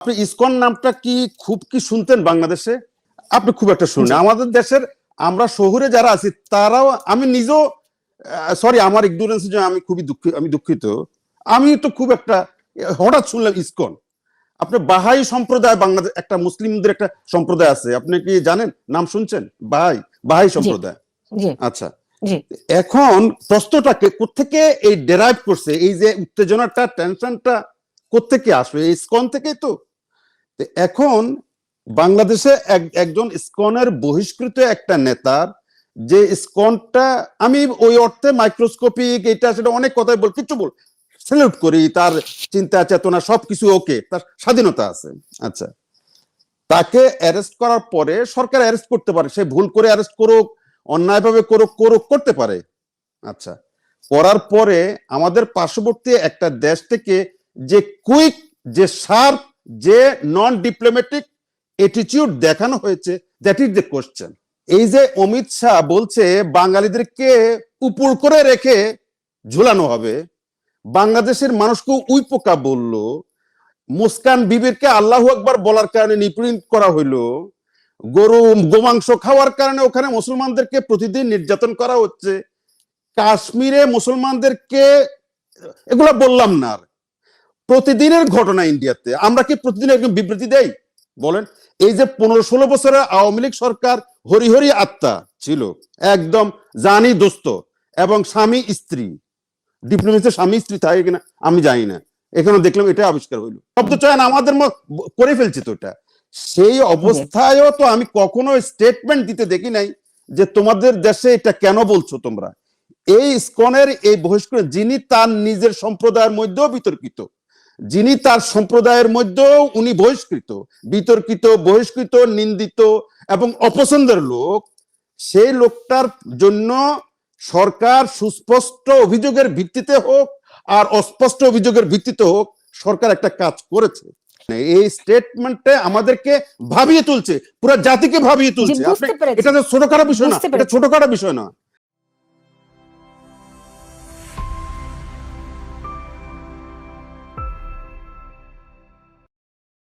আপনি ইসকন নামটা খুব শুনতেন বাংলাদেশে? আপনি খুব একটা শুনেন। আমাদের দেশের আমরা শহরে যারা আছি তারাও, আমি নিজেও সরি আমার ইগনোরেন্সের জন্য আমি দুঃখিত। আমি তো খুব একটা হঠাৎ শুনলাম ইসকন। আপনি বাহাই সম্প্রদায়, বাংলাদেশ একটা মুসলিমদের একটা সম্প্রদায় আছে, আপনি কি জানেন? নাম শুনছেন? বাহাই সম্প্রদায়। আচ্ছা, এখন প্রশ্নটাকে কোত্থেকে এই ডেরাইভ করছে, এই যে উত্তেজনাটা, টেনশনটা কোত্থেকে আসবে? এই ইসকন থেকেই তো। এখন বাংলাদেশে একজন ইসকনের বহিষ্কৃত একটা নেতার যে ইসকনটা, আমি ওই অর্থে মাইক্রোস্কোপিক এটা সেটা অনেক কথাই কিছু স্যালুট করি, তার চিন্তা চেতনা সবকিছু ওকে, তার স্বাধীনতা আছে। আচ্ছা, তাকে অ্যারেস্ট করার পরে সরকার অ্যারেস্ট করতে পারে, সে ভুল করে অ্যারেস্ট করুক, অন্যায়ভাবে করতে পারে। আচ্ছা, করার পরে আমাদের পার্শ্ববর্তী একটা দেশ থেকে যে কুইক, যে শার্প, যে নন ডিপ্লোম্যাটিক অ্যাটিটিউড দেখানো হয়েছে, দ্যাট ইজ দ্য কোশ্চেন। এই যে অমিত শাহ বলছে বাঙালিদেরকে উপর করে রেখে ঝুলানো হবে, বাংলাদেশের মানুষকে উই পোকা বললো, মুস্কান বিবিরকে আল্লাহু আকবার বলার কারণে নিপীড়িত করা হইলো, গোমাংস খাওয়ার কারণে ওখানে মুসলমানদেরকে প্রতিদিন নির্যাতন করা হচ্ছে, কাশ্মীরে মুসলমানদেরকে, এগুলা বললাম না। প্রতিদিনের ঘটনা ইন্ডিয়াতে, আমরা কি প্রতিদিন একদম বিবৃতি দেই? বলেন, এই যে 15-16 বছরের আওয়ামী লীগ সরকার হরিহরি আত্মা ছিল, একদম জানি দোস্ত, এবং স্বামী স্ত্রী, ডিপ্লোমেসিতে স্বামী স্ত্রী থাকে কিনা আমি জানি না, এখানে দেখলাম এটা আবিষ্কার হইল, শব্দ চয়ন আমাদের করে ফেলছে তো এটা। সেই অবস্থায়ও তো আমি কখনো স্টেটমেন্ট দিতে দেখি নাই যে তোমাদের দেশে এটা কেন বলছো তোমরা। এই ইসকনের এই বহিষ্করণ, যিনি তার নিজের সম্প্রদায়ের মধ্যেও বিতর্কিত, যিনি তার সম্প্রদায়ের মধ্যেও উনি বিতর্কিত, বহিষ্কৃত, নিন্দিত এবং অপছন্দের লোক, সেই লোকটার জন্য সরকার সুস্পষ্ট অভিযোগের ভিত্তিতে হোক আর অস্পষ্ট অভিযোগের ভিত্তিতে হোক, সরকার একটা কাজ করেছে। এই স্টেটমেন্টে আমাদেরকে ভাবিয়ে তুলছে, পুরো জাতিকে ভাবিয়ে তুলছে। এটা ছোটখাটো বিষয় না, এটা ছোটখাটো বিষয় না।